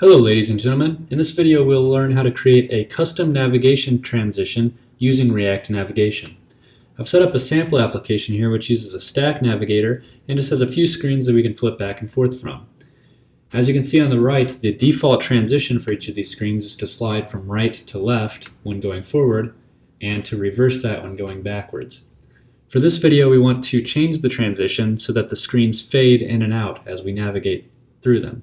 Hello ladies and gentlemen, in this video we'll learn how to create a custom navigation transition using React Navigation. I've set up a sample application here which uses a stack navigator and just has a few screens that we can flip back and forth from. As you can see on the right, the default transition for each of these screens is to slide from right to left when going forward and to reverse that when going backwards. For this video we want to change the transition so that the screens fade in and out as we navigate through them.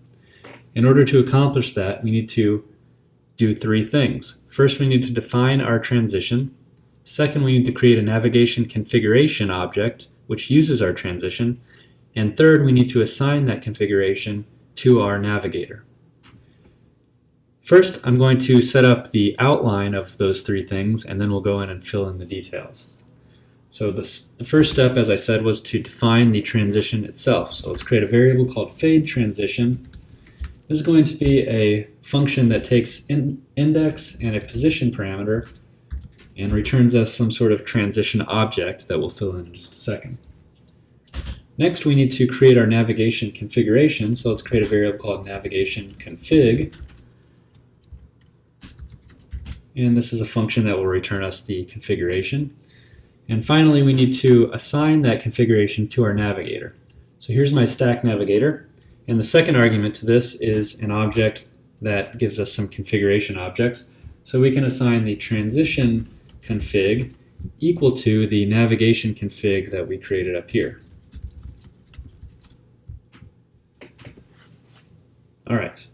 In order to accomplish that, we need to do three things. First, we need to define our transition. Second, we need to create a navigation configuration object which uses our transition. And third, we need to assign that configuration to our navigator. First, I'm going to set up the outline of those three things, and then we'll go in and fill in the details. So the first step, as I said, was to define the transition itself. So let's create a variable called fade transition. This is going to be a function that takes an index and a position parameter and returns us some sort of transition object that we'll fill in just a second. Next, we need to create our navigation configuration, so let's create a variable called navigation config. And this is a function that will return us the configuration. And finally, we need to assign that configuration to our navigator. So here's my stack navigator. And the second argument to this is an object that gives us some configuration objects. So we can assign the transition config equal to the navigation config that we created up here. All right.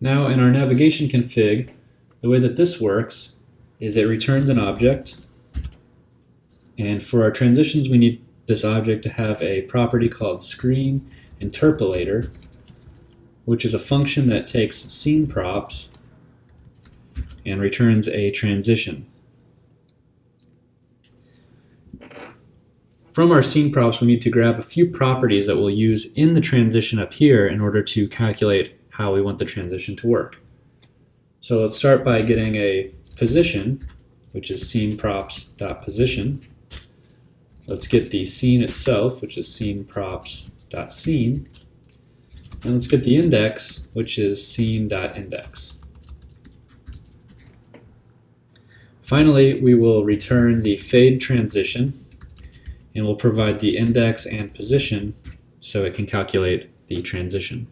Now in our navigation config, the way that this works is it returns an object. And for our transitions, we need this object to have a property called screen interpolator, which is a function that takes scene props and returns a transition. From our scene props, we need to grab a few properties that we'll use in the transition up here in order to calculate how we want the transition to work. So let's start by getting a position, which is scene props.position. Let's get the scene itself, which is scene props.scene. And let's get the index, which is scene.index. Finally, we will return the fade transition, and we'll provide the index and position so it can calculate the transition.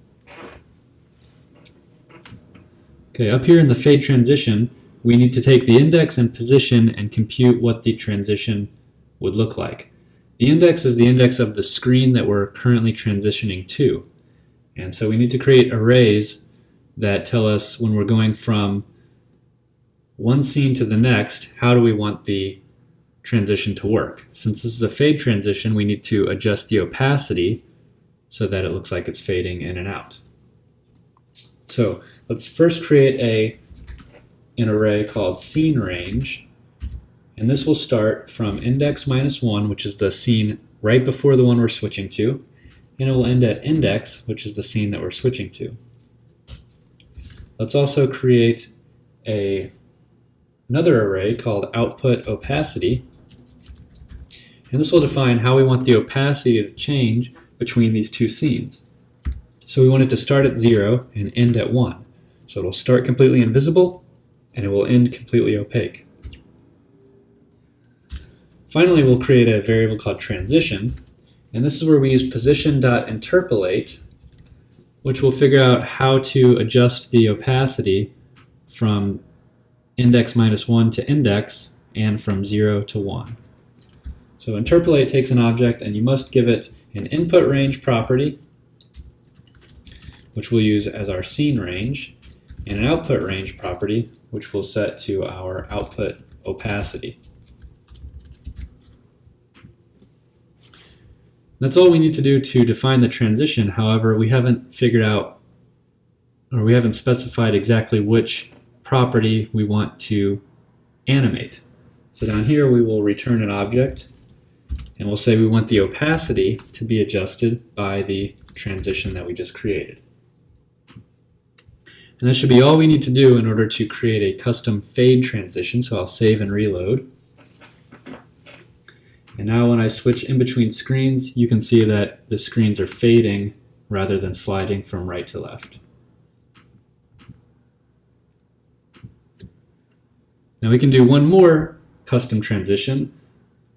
Okay, up here in the fade transition, we need to take the index and position and compute what the transition would look like. The index is the index of the screen that we're currently transitioning to. And so we need to create arrays that tell us when we're going from one scene to the next, how do we want the transition to work. Since this is a fade transition, we need to adjust the opacity so that it looks like it's fading in and out. So let's first create an array called scene range. And this will start from index -1, which is the scene right before the one we're switching to, and it will end at index, which is the scene that we're switching to. Let's also create another array called output opacity, and this will define how we want the opacity to change between these two scenes. So we want it to start at 0 and end at 1. So it'll start completely invisible, and it will end completely opaque. Finally, we'll create a variable called transition, and this is where we use position.interpolate, which will figure out how to adjust the opacity from index -1 to index and from 0 to 1. So interpolate takes an object and you must give it an input range property, which we'll use as our scene range, and an output range property, which we'll set to our output opacity. That's all we need to do to define the transition. However, we haven't figured out, or we haven't specified exactly which property we want to animate. So down here we will return an object, and we'll say we want the opacity to be adjusted by the transition that we just created. And that should be all we need to do in order to create a custom fade transition, so I'll save and reload. And now when I switch in between screens, you can see that the screens are fading rather than sliding from right to left. Now we can do one more custom transition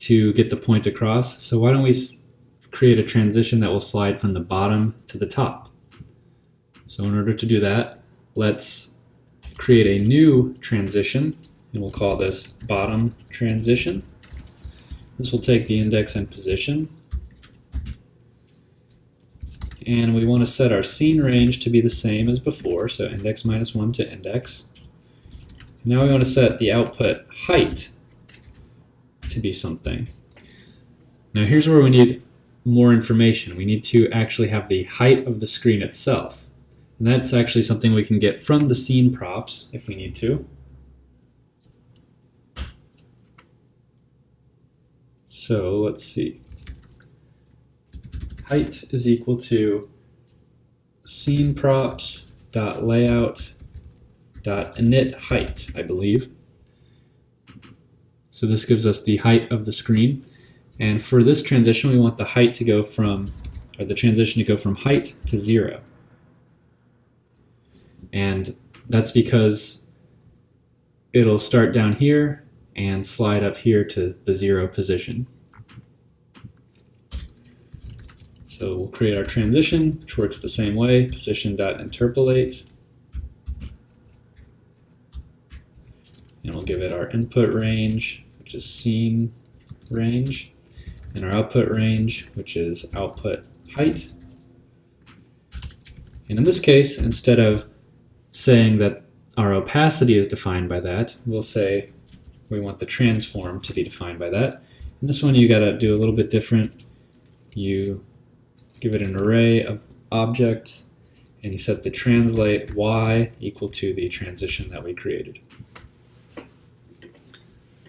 to get the point across. So why don't we create a transition that will slide from the bottom to the top. So in order to do that, let's create a new transition, and we'll call this bottom transition. This will take the index and position. And we want to set our scene range to be the same as before, so index -1 to index. Now we want to set the output height to be something. Now here's where we need more information. We need to actually have the height of the screen itself. And that's actually something we can get from the scene props if we need to. So let's see. Height is equal to scene props dot layout dot init height, I believe. So this gives us the height of the screen. And for this transition, we want the height to go from, or the transition to go from height to 0. And that's because it'll start down here and slide up here to the 0 position. So we'll create our transition, which works the same way, position.interpolate. And we'll give it our input range, which is scene range, and our output range, which is output height. And in this case, instead of saying that our opacity is defined by that, we'll say we want the transform to be defined by that. And this one you gotta do a little bit different. You give it an array of objects, and you set the translate y equal to the transition that we created.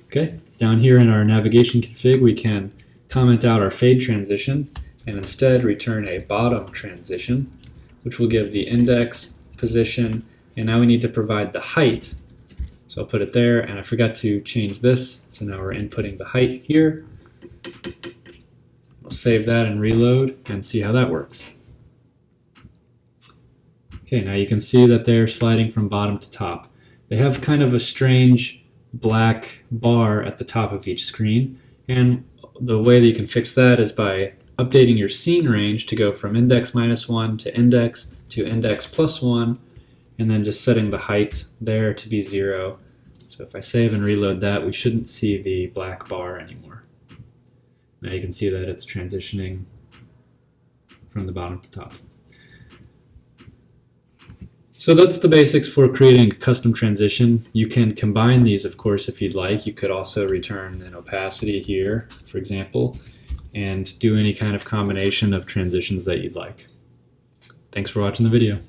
Okay, down here in our navigation config, we can comment out our fade transition and instead return a bottom transition, which will give the index, position, and now we need to provide the height. So I'll put it there, and I forgot to change this, so now we're inputting the height here. We'll save that and reload and see how that works. Okay, now you can see that they're sliding from bottom to top. They have kind of a strange black bar at the top of each screen, and the way that you can fix that is by updating your scene range to go from index -1 to index +1, and then just setting the height there to be 0. So if I save and reload that, we shouldn't see the black bar anymore. Now you can see that it's transitioning from the bottom to top. So that's the basics for creating a custom transition. You can combine these, of course, if you'd like. You could also return an opacity here, for example, and do any kind of combination of transitions that you'd like. Thanks for watching the video.